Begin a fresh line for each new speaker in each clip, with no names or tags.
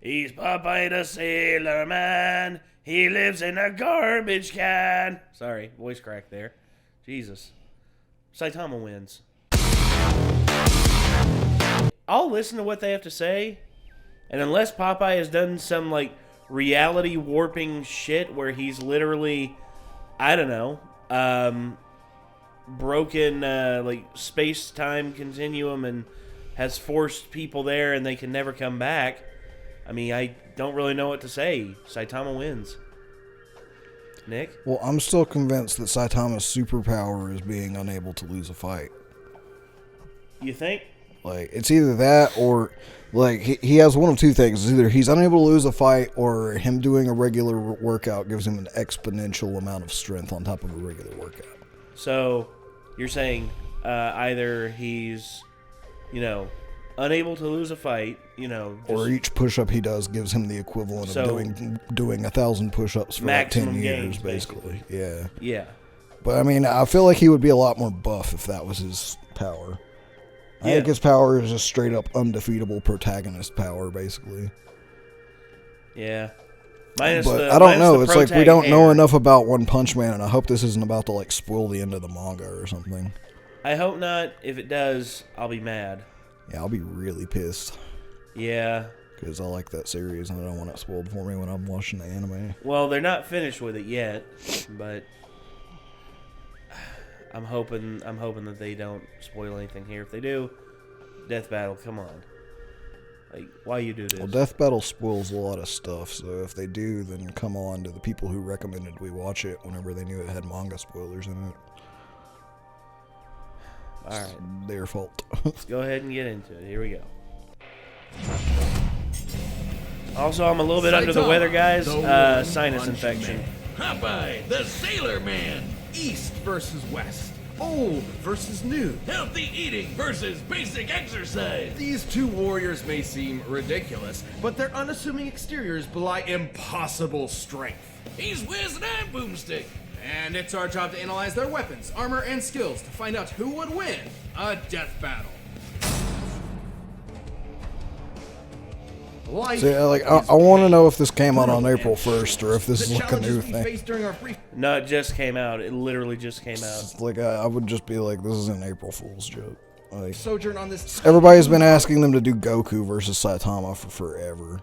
He's Popeye the Sailor Man. He lives in a garbage can. Sorry, voice crack there. Jesus. Saitama wins. I'll listen to what they have to say, and unless Popeye has done some, like, reality warping shit where he's literally, I don't know, broken, like, space-time continuum and has forced people there and they can never come back, I mean, I don't really know what to say. Saitama wins. Nick?
Well, I'm still convinced that Saitama's superpower is being unable to lose a fight.
You think?
Like, it's either that or, like, he has one of two things. It's either he's unable to lose a fight or him doing a regular workout gives him an exponential amount of strength on top of a regular workout.
So, you're saying either he's, you know, unable to lose a fight, you know.
Or each push-up he does gives him the equivalent of doing 1,000 push-ups for like 10 years, basically. Yeah.
Yeah.
But, I mean, I feel like he would be a lot more buff if that was his power. I think his power is just straight up undefeatable protagonist power, basically.
Yeah.
I don't know. It's like we don't know enough about One Punch Man, and I hope this isn't about to like spoil the end of the manga or something.
I hope not. If it does, I'll be mad.
Yeah, I'll be really pissed.
Yeah.
Because I like that series, and I don't want it spoiled for me when I'm watching the anime.
Well, they're not finished with it yet, but I'm hoping that they don't spoil anything here. If they do, Death Battle, come on. Like, why you do this?
Well, Death Battle spoils a lot of stuff, so if they do, then come on to the people who recommended we watch it whenever they knew it had manga spoilers in it.
Alright.
It's their fault.
Let's go ahead and get into it. Here we go. Also, I'm a little bit under the weather, guys. Sinus infection.
Popeye, the Sailor Man.
East versus West. Old versus new.
Healthy eating versus basic exercise.
These two warriors may seem ridiculous, but their unassuming exteriors belie impossible strength.
He's Whiz and I'm Boomstick.
And it's our job to analyze their weapons, armor, and skills to find out who would win a death battle.
See, like, I want to know if this came out on April 1st or if this is like a new thing.
No, it just came out. It literally just came out.
It's like, I would just be like, this is an April Fool's joke. Like,
Sojourn on this.
Everybody's been asking them to do Goku versus Saitama for forever.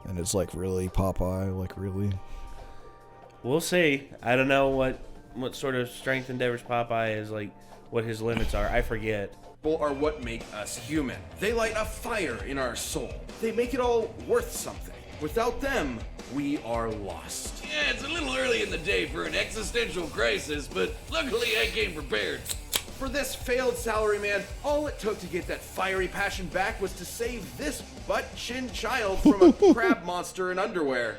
And it's like, really, Popeye? Like, really?
We'll see. I don't know what sort of strength endeavors Popeye is, like, what his limits are. I forget.
Are what make us human. They light a fire in our soul. They make it all worth something. Without them, we are lost.
Yeah, it's a little early in the day for an existential crisis, but luckily I came prepared.
For this failed salaryman, all it took to get that fiery passion back was to save this butt-chinned child from a crab monster in underwear.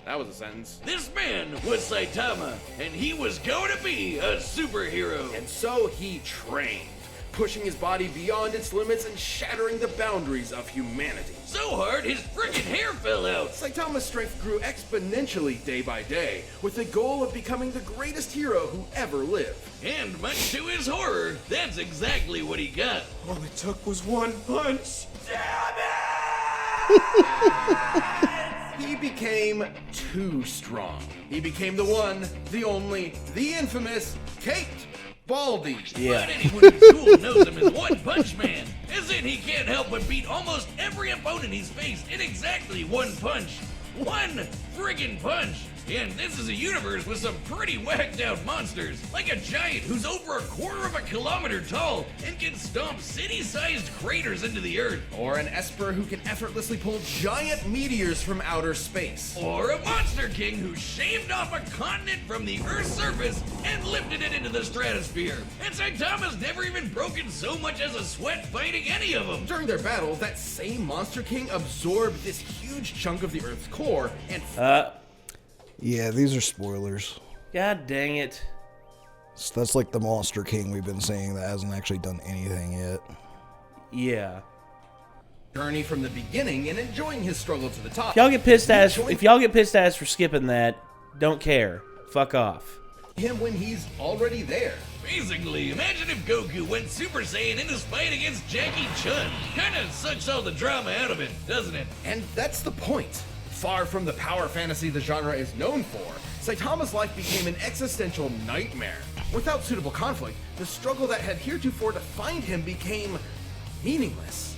That was a sentence.
This man was Saitama, and he was going to be a superhero.
And so he trained, pushing his body beyond its limits and shattering the boundaries of humanity.
So hard, his frickin' hair fell out.
Saitama's strength grew exponentially day by day, with the goal of becoming the greatest hero who ever lived.
And much to his horror, that's exactly what he got.
All it took was one punch.
Damn it!
He became too strong. He became the one, the only, the infamous Kate Baldy.
Yeah.
But anyone in school knows him as One Punch Man, as in he can't help but beat almost every opponent he's faced in exactly one punch. One friggin' punch! And this is a universe with some pretty whacked out monsters, like a giant who's over 1/4 kilometer tall and can stomp city-sized craters into the earth.
Or an Esper who can effortlessly pull giant meteors from outer space.
Or a Monster King who shaved off a continent from the Earth's surface and lifted it into the stratosphere. And Saitama's never even broken so much as a sweat fighting any of them.
During their battle, that same Monster King absorbed this huge chunk of the Earth's core and...
Yeah, these are spoilers.
God dang it.
So that's like the Monster King we've been saying that hasn't actually done anything yet.
Yeah.
Journey from the beginning and enjoying his struggle to the top.
If y'all get pissed ass for skipping that, don't care. Fuck off.
Him when he's already there.
Basically, imagine if Goku went Super Saiyan in his fight against Jackie Chun. Kinda sucks all the drama out of it, doesn't it?
And that's the point. Far from the power fantasy the genre is known for, Saitama's life became an existential nightmare. Without suitable conflict, the struggle that had heretofore defined him became meaningless.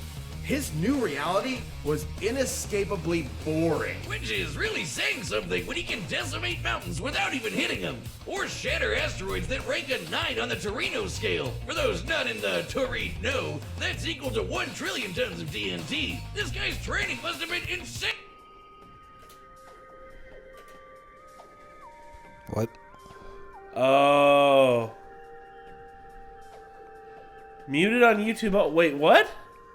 His new reality was inescapably boring.
Which is really saying something when he can decimate mountains without even hitting them, or shatter asteroids that rank a 9 on the Torino scale. For those not in the Torino, that's equal to 1 trillion tons of TNT. This guy's training must have been insane.
What?
Oh. Muted on YouTube. Oh, wait, what?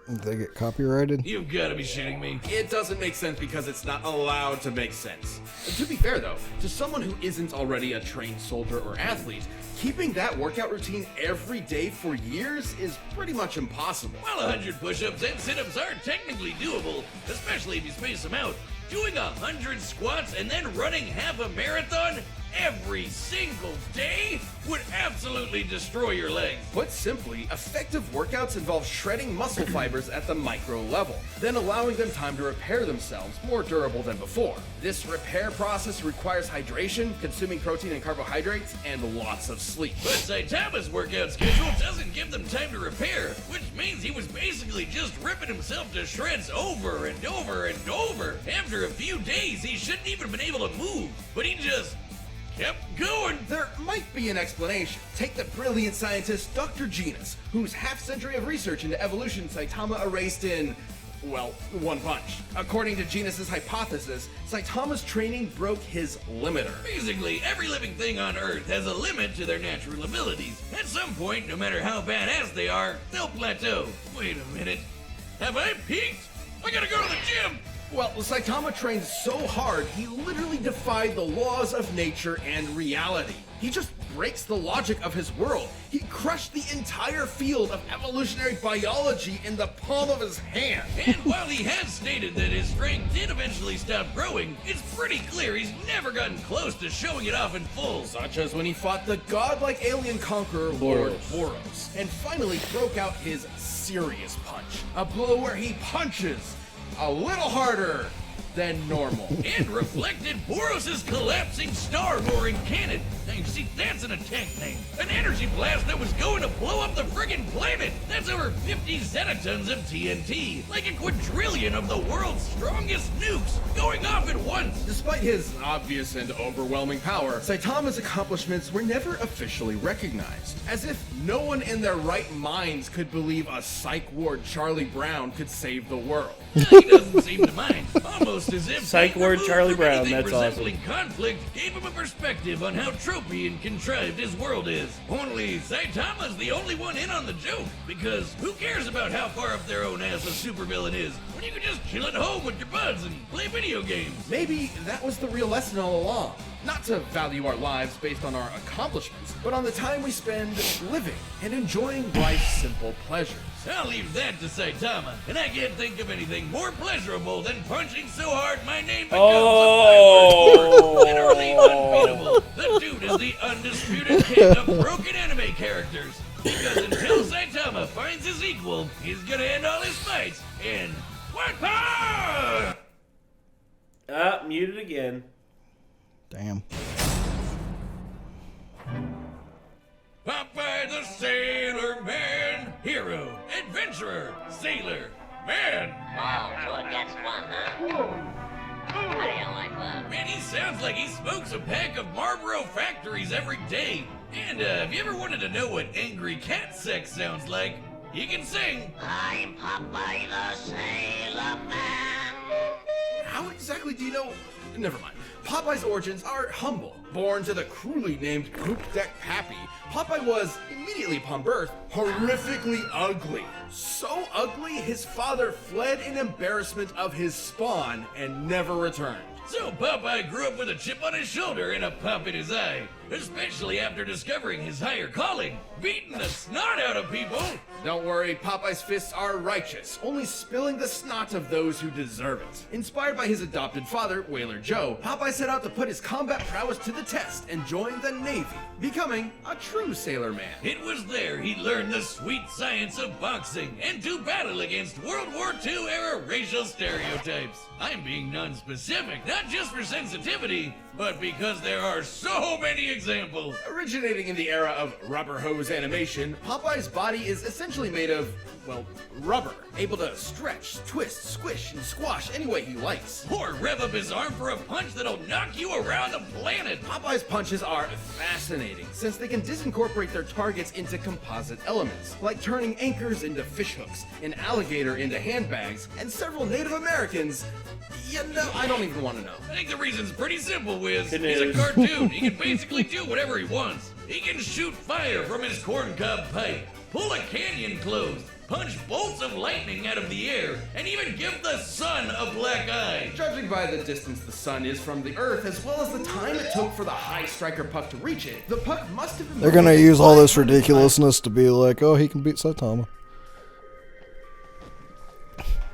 Did they get copyrighted?
You've gotta be shitting me.
It doesn't make sense because it's not allowed to make sense. To be fair though, to someone who isn't already a trained soldier or athlete, keeping that workout routine every day for years is pretty much impossible.
While 100 push-ups and sit-ups are technically doable, especially if you space them out, doing 100 squats and then running half a marathon every single day would absolutely destroy your legs.
Put simply, effective workouts involve shredding muscle fibers at the micro level, then allowing them time to repair themselves more durable than before. This repair process requires hydration, consuming protein and carbohydrates, and lots of sleep.
But Saitama's workout schedule doesn't give them time to repair, which means he was basically just ripping himself to shreds over and over and over. After a few days, he shouldn't even have been able to move, but he just kept going.
There might be an explanation. Take the brilliant scientist Dr. Genus, whose half-century of research into evolution Saitama erased in, well, one punch. According to Genus's hypothesis, Saitama's training broke his limiter.
Basically, every living thing on Earth has a limit to their natural abilities. At some point, no matter how badass they are, they'll plateau. Wait a minute. Have I peaked? I gotta go to the gym!
Well, Saitama trained so hard, he literally defied the laws of nature and reality. He just breaks the logic of his world. He crushed the entire field of evolutionary biology in the palm of his hand.
And while he has stated that his strength did eventually stop growing, it's pretty clear he's never gotten close to showing it off in full.
Such as when he fought the godlike alien conqueror, Lord Boros, and finally broke out his serious punch. A blow where he punches a little harder than normal.
And reflected Boros' collapsing star-roaring cannon. Now you see, that's an attack name. An energy blast that was going to blow up the friggin' planet. That's over 50 zettatons of TNT. Like a quadrillion of the world's strongest nukes going off at once.
Despite his obvious and overwhelming power, Saitama's accomplishments were never officially recognized. As if no one in their right minds could believe a psych ward Charlie Brown could save the world.
He doesn't seem to mind. Almost as if
Psych ward
removed
Charlie
from
Brown,
anything
that's
resembling conflict gave him a perspective on how tropey and contrived his world is. Only Saitama's the only one in on the joke, because who cares about how far up their own ass a supervillain is when you can just chill at home with your buds and play video games?
Maybe that was the real lesson all along. Not to value our lives based on our accomplishments, but on the time we spend living and enjoying life's simple pleasures.
I'll leave that to Saitama, and I can't think of anything more pleasurable than punching so hard my name becomes a literally unbeatable. The dude is the undisputed king of broken anime characters, because until Saitama finds his equal, he's gonna end all his fights in one punch!
Muted again.
Damn.
Popeye the Sailor Man, hero, adventurer, sailor, man.
Oh, sure gets one, huh? How do you like that?
Man, he sounds like he smokes a pack of Marlboro Factories every day. And if you ever wanted to know what angry cat sex sounds like, he can sing.
I'm Popeye the Sailor Man.
How exactly do you know? Never mind. Popeye's origins are humble. Born to the cruelly named Poop Deck Pappy, Popeye was, immediately upon birth, horrifically ugly. So ugly, his father fled in embarrassment of his spawn and never returned.
So Popeye grew up with a chip on his shoulder and a pop in his eye, especially after discovering his higher calling, beating the snot out of people.
Don't worry, Popeye's fists are righteous, only spilling the snot of those who deserve it. Inspired by his adopted father, Whaler Joe, Popeye set out to put his combat prowess to the test and joined the Navy, becoming a true sailor man.
It was there he learned the sweet science of boxing and to battle against World War II era racial stereotypes. I'm being non-specific, not just for sensitivity, but because there are so many examples.
Originating in the era of rubber hose animation, Popeye's body is essentially made of, well, rubber, able to stretch, twist, squish, and squash any way he likes.
Or rev up his arm for a punch that'll knock you around the planet.
Popeye's punches are fascinating, since they can disincorporate their targets into composite elements, like turning anchors into fishhooks, an alligator into handbags, and several Native Americans. Yeah, no, I don't even want to know.
I think the reason's pretty simple, Wiz.
It
He's a
is.
cartoon. He can basically do whatever he wants. He can shoot fire from his corncob pipe, pull a canyon closed, punch bolts of lightning out of the air, and even give the sun a black eye.
Judging by the distance the sun is from the Earth, as well as the time it took for the high striker puck to reach it, the puck must have been...
They're gonna use all this ridiculousness to be like, oh, he can beat Saitama.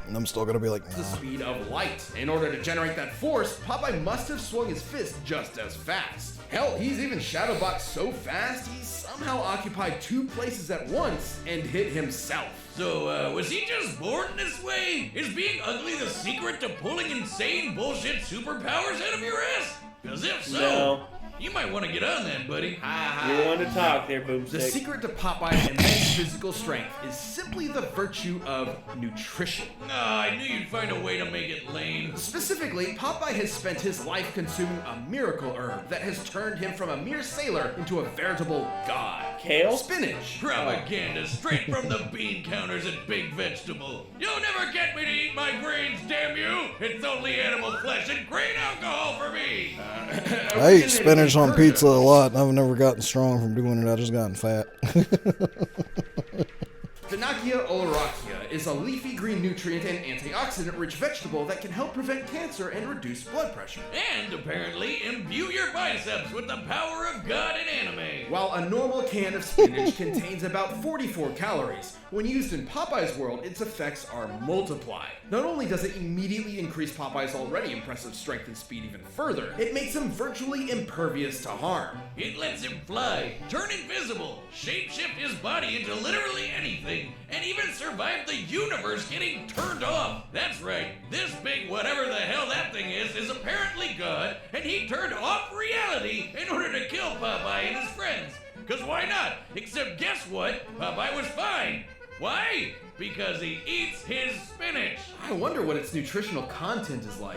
And I'm still gonna be like,
the
nah.
speed of light. In order to generate that force, Popeye must have swung his fist just as fast. Hell, he's even shadowboxed so fast, he somehow occupied 2 places at once and hit himself.
So, was he just born this way? Is being ugly the secret to pulling insane bullshit superpowers out of your ass? Because if so,
No.
you might want to get on that, buddy.
You're one to talk there,
The
Boomstick.
secret to Popeye's immense physical strength is simply the virtue of nutrition.
I knew you'd find a way to make it lame.
Specifically, Popeye has spent his life consuming a miracle herb that has turned him from a mere sailor into a veritable god.
Kale?
Spinach.
Propaganda straight from the bean counters at Big Vegetable. You'll never get me to eat my grains, damn you! It's only animal flesh and grain alcohol for me!
I eat spinach on pizza a lot, and I've never gotten strong from doing it. I've just gotten fat.
Finacea oleracea is a leafy green nutrient and antioxidant-rich vegetable that can help prevent cancer and reduce blood pressure.
And apparently imbue your biceps with the power of God in anime.
While a normal can of spinach contains about 44 calories, when used in Popeye's world, its effects are multiplied. Not only does it immediately increase Popeye's already impressive strength and speed even further, it makes him virtually impervious to harm.
It lets him fly, turn invisible, shapeshift his body into literally anything, and even survive the universe getting turned off. That's right, this big whatever the hell that thing is apparently God, and he turned off reality in order to kill Popeye and his friends. Cause why not? Except guess what? Popeye was fine. Why? Because he eats his spinach.
I wonder what its nutritional content is like.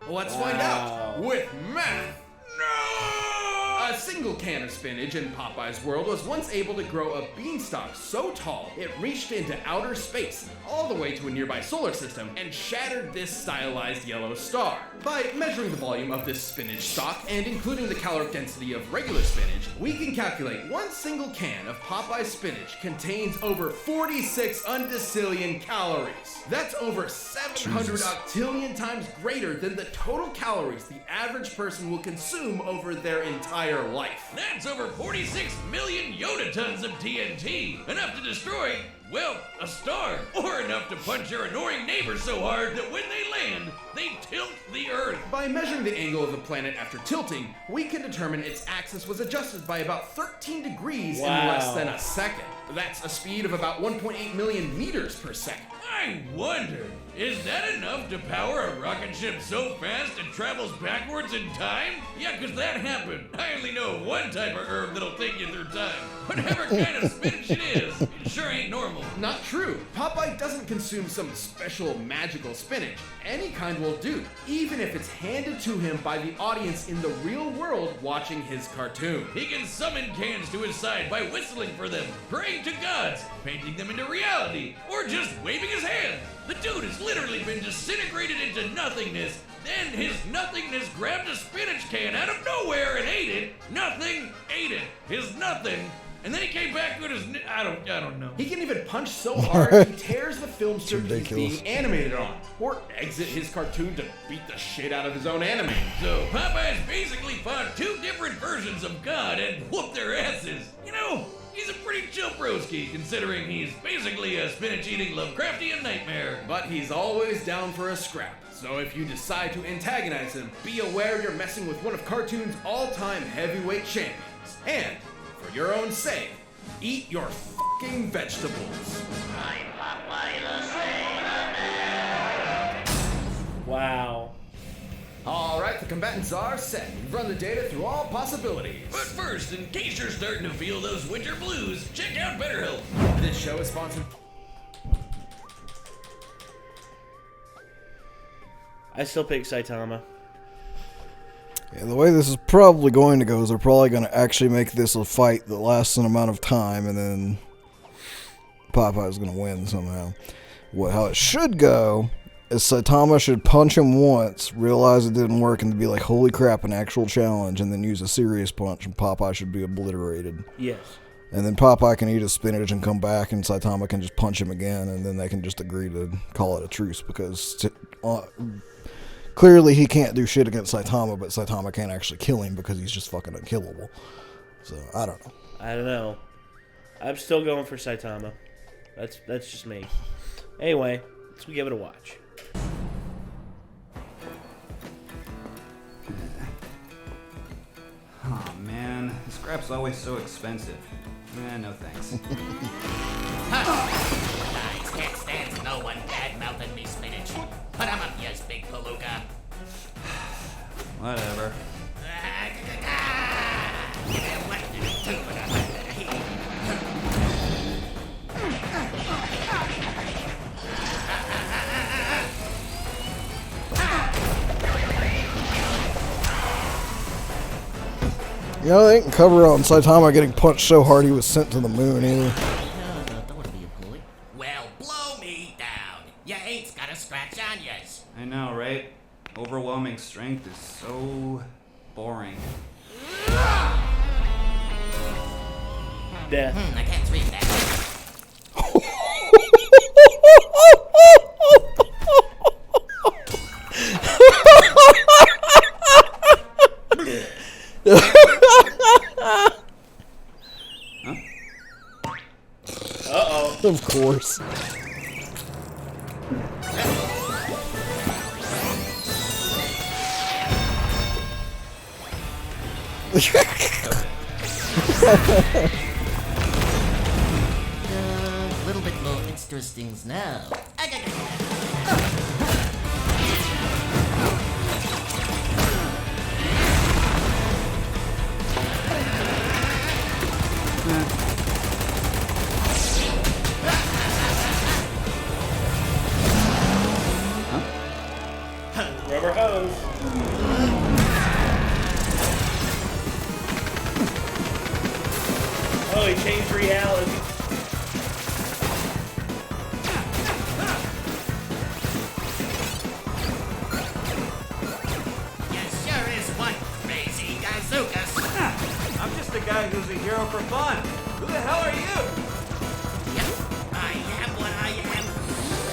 Let's find out with math.
No!
A single can of spinach in Popeye's world was once able to grow a beanstalk so tall it reached into outer space, all the way to a nearby solar system, and shattered this stylized yellow star. By measuring the volume of this spinach stalk and including the caloric density of regular spinach, we can calculate one single can of Popeye's spinach contains over 46 undecillion calories. That's over 700 octillion times greater than the total calories the average person will consume over their entire life.
That's over 46 million yotatons of TNT. Enough to destroy, well, a star. Or enough to punch your annoying neighbor so hard that when they land, they tilt the Earth.
By measuring the angle of the planet after tilting, we can determine its axis was adjusted by about 13 degrees in less than a second. That's a speed of about 1.8 million meters per second.
I wonder, is that enough to power a rocket ship so fast it travels backwards in time? Yeah, 'cause that happened. I only know one type of herb that'll take you through time. Whatever kind of spinach it is, it sure ain't normal.
Not true. Popeye doesn't consume some special magical spinach. Any kind will do, even if it's handed to him by the audience in the real world watching his cartoon.
He can summon cans to his side by whistling for them, praying to gods, painting them into reality, or just waving his hand. The dude has literally been disintegrated into nothingness. Then his nothingness grabbed a spinach can out of nowhere and ate it. Nothing ate it. His nothing And then he came back with his... I don't know.
He can even punch so hard he tears the film strip he's
ridiculous.
being animated on, or exit his cartoon to beat the shit out of his own anime.
So Popeye's basically fought two different versions of God and whooped their asses. You know, he's a pretty chill broski, considering he's basically a spinach-eating Lovecraftian nightmare.
But he's always down for a scrap. So if you decide to antagonize him, be aware you're messing with one of cartoon's all-time heavyweight champions. And, for your own sake, eat your fucking vegetables.
I'm Popeye the Sailor Man.
Wow.
Alright, the combatants are set. We've run the data through all possibilities.
But first, in case you're starting to feel those winter blues, check out BetterHelp.
This show is sponsored...
I still pick Saitama.
Yeah, the way this is probably going to go is they're probably going to actually make this a fight that lasts an amount of time, and then Popeye's going to win somehow. How it should go is Saitama should punch him once, realize it didn't work, and be like, holy crap, an actual challenge, and then use a serious punch, and Popeye should be obliterated.
Yes.
And then Popeye can eat his spinach and come back, and Saitama can just punch him again, and then they can just agree to call it a truce, because... clearly he can't do shit against Saitama, but Saitama can't actually kill him because he's just fucking unkillable. So, I don't know.
I don't know. I'm still going for Saitama. That's just me. Anyway, let's give it a watch.
Oh man, scrap's always so expensive. No thanks.
Guys, can't stand no one bad-mouthing me spinach. Put 'em up, yes, big palooka.
Whatever.
You know, they didn't cover on Saitama getting punched so hard he was sent to the moon either.
Well, blow me down. Ya ain't got a scratch on yas.
I know, right? Overwhelming strength is so boring.
Death.
I can't read that.
Uh-oh.
Of course.
A little bit more interesting now.
Rubber hose. Oh, he changed reality.
You sure is one crazy gazookas.
I'm just a guy who's a hero for fun. Who the hell are you?
Yep, I am what I am,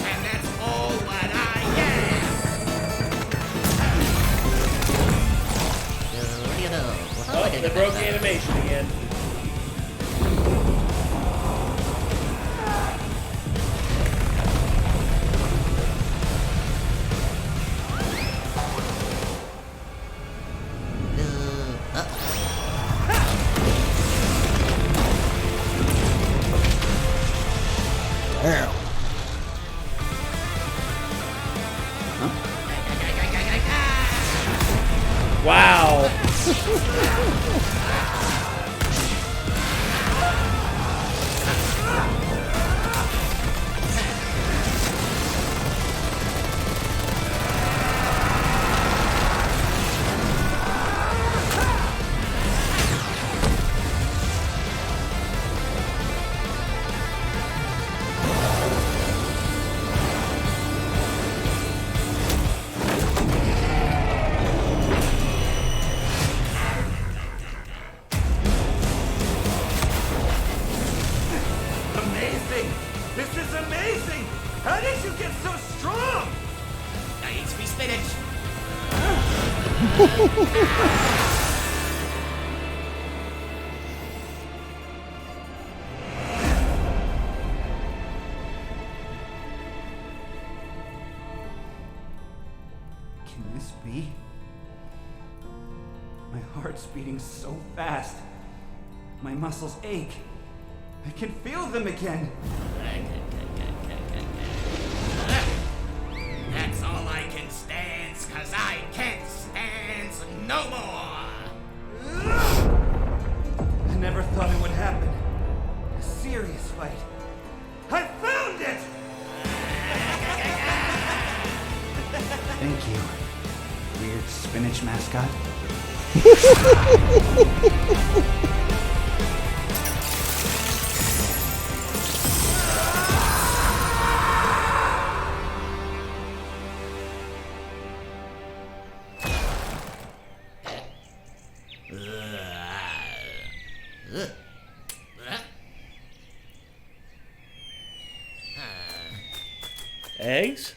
and that's all what I am.
Oh, they broke the animation again.
Damn.
Wow.
Can this be? My heart's beating so fast. My muscles ache. I can feel them again.
That's all I can stand, 'cause I can't stand no more.
I never thought it would happen. A serious fight. I found it! Thank you, weird spinach mascot.
Eggs?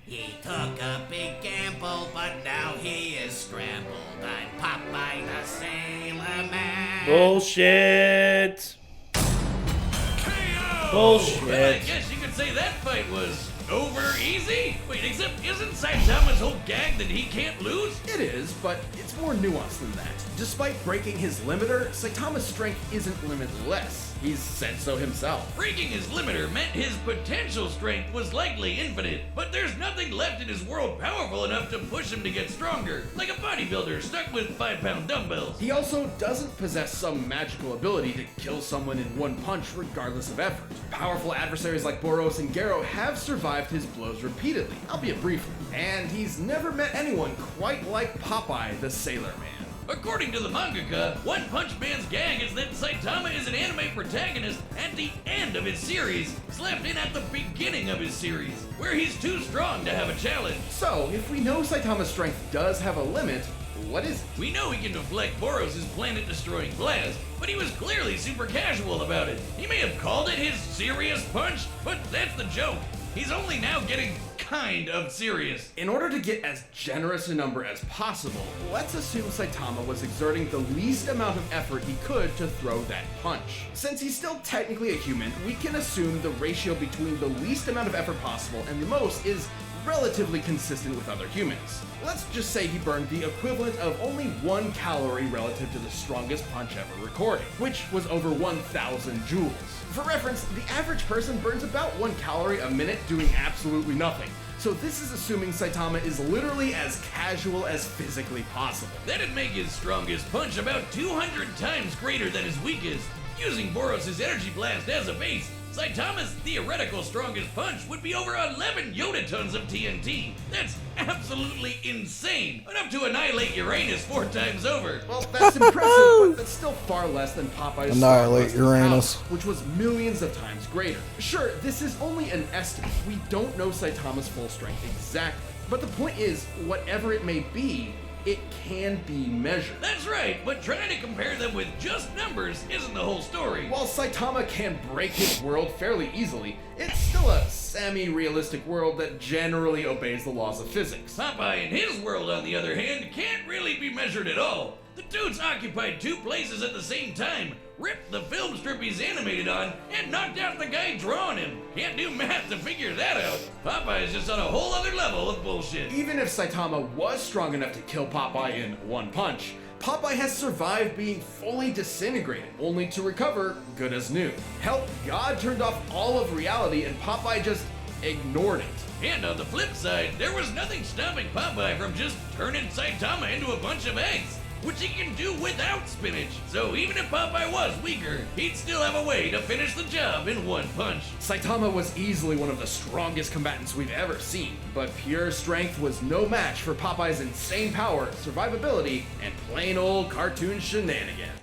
He took a big gamble, but now he is scrambled. I'm Popeye the Sailor Man.
Bullshit.
KO!
Bullshit.
Well, I guess you could say that fight was over easy. Wait, except isn't Saitama's whole gag that he can't lose?
It is, but it's more nuanced than that. Despite breaking his limiter, Saitama's strength isn't limitless. He's said so himself.
Breaking his limiter meant his potential strength was likely infinite, but there's nothing left in his world powerful enough to push him to get stronger, like a bodybuilder stuck with 5-pound dumbbells.
He also doesn't possess some magical ability to kill someone in one punch regardless of effort. Powerful adversaries like Boros and Garo have survived his blows repeatedly, albeit briefly, and he's never met anyone quite like Popeye the Sailor Man.
According to the mangaka, One Punch Man's gag is that Saitama is an anime protagonist at the end of his series, slapped in at the beginning of his series, where he's too strong to have a challenge.
So, if we know Saitama's strength does have a limit, what is it?
We know he can deflect Boros' planet-destroying blast, but he was clearly super casual about it. He may have called it his serious punch, but that's the joke. He's only now getting kind of serious.
In order to get as generous a number as possible, let's assume Saitama was exerting the least amount of effort he could to throw that punch. Since he's still technically a human, we can assume the ratio between the least amount of effort possible and the most is relatively consistent with other humans. Let's just say he burned the equivalent of only 1 calorie relative to the strongest punch ever recorded, which was over 1,000 joules. For reference, the average person burns about 1 calorie a minute doing absolutely nothing. So this is assuming Saitama is literally as casual as physically possible.
That'd make his strongest punch about 200 times greater than his weakest. Using Boros' energy blast as a base, Saitama's theoretical strongest punch would be over 11 yotatons of TNT. That's absolutely insane. Enough to annihilate Uranus 4 times over.
Well, that's impressive, but that's still far less than Popeye's
Annihilate
Star Wars
Uranus.
power, which was millions of times greater. Sure, this is only an estimate. We don't know Saitama's full strength exactly. But the point is, whatever it may be, it can be measured.
That's right, but trying to compare them with just numbers isn't the whole story.
While Saitama can break his world fairly easily, it's still a semi-realistic world that generally obeys the laws of physics.
Popeye in his world, on the other hand, can't really be measured at all. The dude's occupied 2 places at the same time, ripped the film strip he's animated on, and knocked out the guy drawing him. Can't do math to figure that out. Popeye's just on a whole other level of bullshit.
Even if Saitama was strong enough to kill Popeye in 1 punch, Popeye has survived being fully disintegrated, only to recover good as new. Hell, God turned off all of reality and Popeye just ignored it.
And on the flip side, there was nothing stopping Popeye from just turning Saitama into a bunch of eggs, which he can do without spinach. So even if Popeye was weaker, he'd still have a way to finish the job in 1 punch.
Saitama was easily one of the strongest combatants we've ever seen, but pure strength was no match for Popeye's insane power, survivability, and plain old cartoon shenanigans.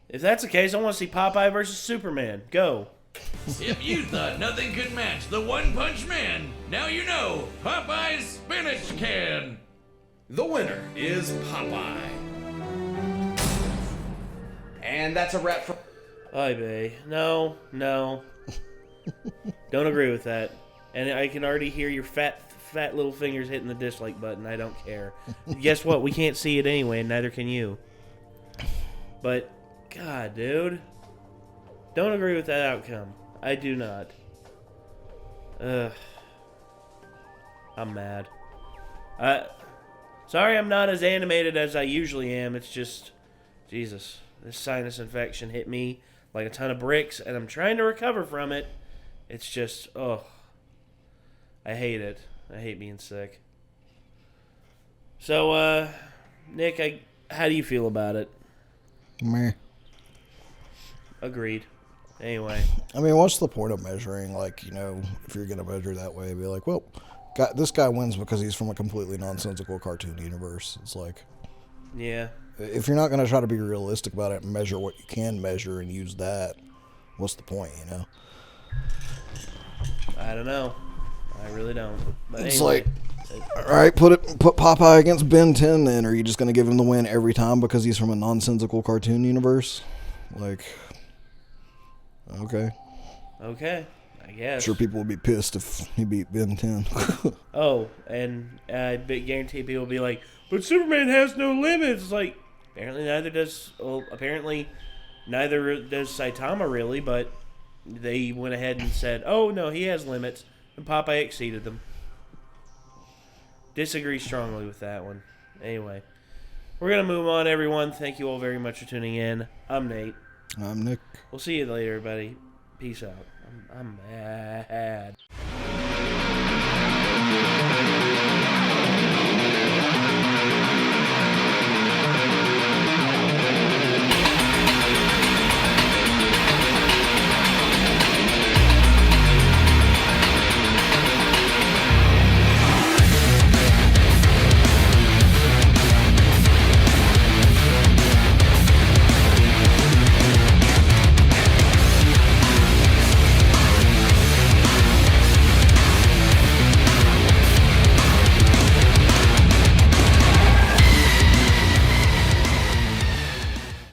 If that's the case, I want to see Popeye versus Superman. Go.
If you thought nothing could match the One Punch Man, now you know Popeye's spinach can.
The winner is Popeye. And that's a wrap for...
Ay, bae. No. Don't agree with that. And I can already hear your fat fat little fingers hitting the dislike button. I don't care. Guess what? We can't see it anyway, and neither can you. But, God, dude. Don't agree with that outcome. I do not. Ugh. I'm mad. Sorry I'm not as animated as I usually am. It's just, Jesus. This sinus infection hit me like a ton of bricks, and I'm trying to recover from it. It's just, oh. I hate it. I hate being sick. So, Nick, how do you feel about it?
Meh.
Agreed. Anyway.
I mean, what's the point of measuring? Like, you know, if you're going to measure that way, be like, well, this guy wins because he's from a completely nonsensical cartoon universe. It's like,
yeah.
If you're not going to try to be realistic about it and measure what you can measure and use that, what's the point, you know?
I don't know. I really don't. But
It's
anyway.
like, all right, put Popeye against Ben 10 then. Are you just going to give him the win every time because he's from a nonsensical cartoon universe? Like, okay.
Okay, I guess.
Sure, people would be pissed if he beat Ben 10.
Oh, and I guarantee people will be like, but Superman has no limits. It's like, apparently neither does Saitama really, but they went ahead and said, oh, no, he has limits, and Popeye exceeded them. Disagree strongly with that one. Anyway, we're going to move on, everyone. Thank you all very much for tuning in. I'm Nate.
I'm Nick.
We'll see you later, everybody. Peace out. I'm mad.